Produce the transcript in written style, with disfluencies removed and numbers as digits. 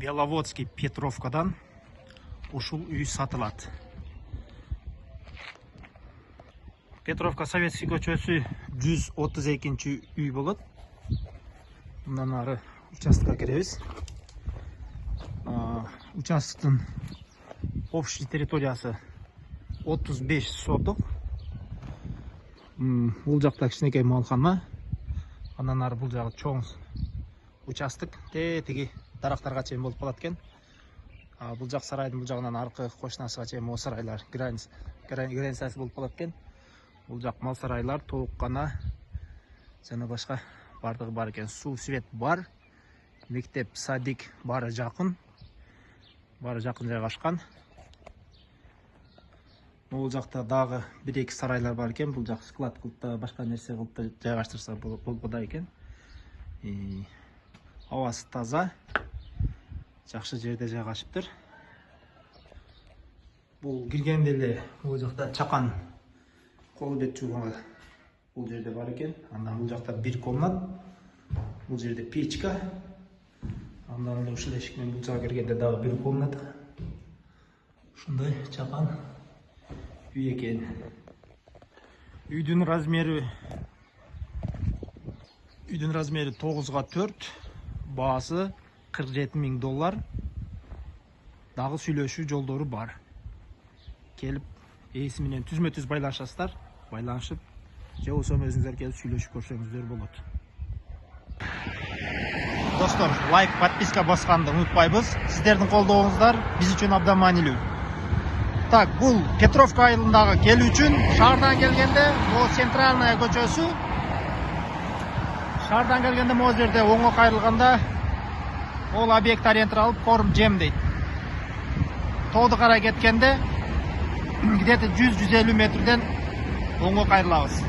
Беловодский Петровкадан ушул үй сатылат. Петровка Советский көчөсү 132 үй болот. Мындан ары участокка киребиз. Участоктун общий территориясы 35 соток. Бул жакта кичинекей малкана. Андан ары бул жагы чоң участок. Тиги дарактарга чейин болуп калат экен. Бул жак сарайдын бул жагынан аркы кошунасыга чейин могу сарайлар границасы болуп калат экен. Бул жак мал сарайлар, тооккана жана башка бардыгы бар экен. Суу, свет бар. Мектеп, садик бары жакын. Бары жакын жайгашкан. Бул жакта дагы 1-2 сарайлар бар экен. Бул жак склад кылып башка нерсе кылып жайгаштырса болбода экен. Абасы таза. Жакшы жерде жайгашыптыр. Бул киргенде эле бул жакта чакан кол бет жууга бул жерде бар экен. Андан бул жакта бир комнат. Бул жерде печка. Андан эле ушул эшик менен бул жакка киргенде дагы бир комната. Ушундай чакан үй экен. Үйдүн размери 9/4. Баасы $47,000. Дагы сүйлөшүү жолдору бар. Келип ээси менен түзмө-түз байланышасыздар. Байланышып, же болсо өзүңүздөр келип сүйлөшүп көрсөңүздөр болот. Достор, лайк, подписка басканды унутпайбыз. Сиздердин колдооңуздар биз үчүн абдан маанилүү. Так, бул Петровка айылындагы келүү үчүн шаардан келгенде бул центральная көчөсү. Шаардан келгенде могу жерде оңго кайрылганда ол объект ориентир алып форм жем дейт. Тоодо карай кеткенде где-то 100-150 метрден оңго кайрылабыз.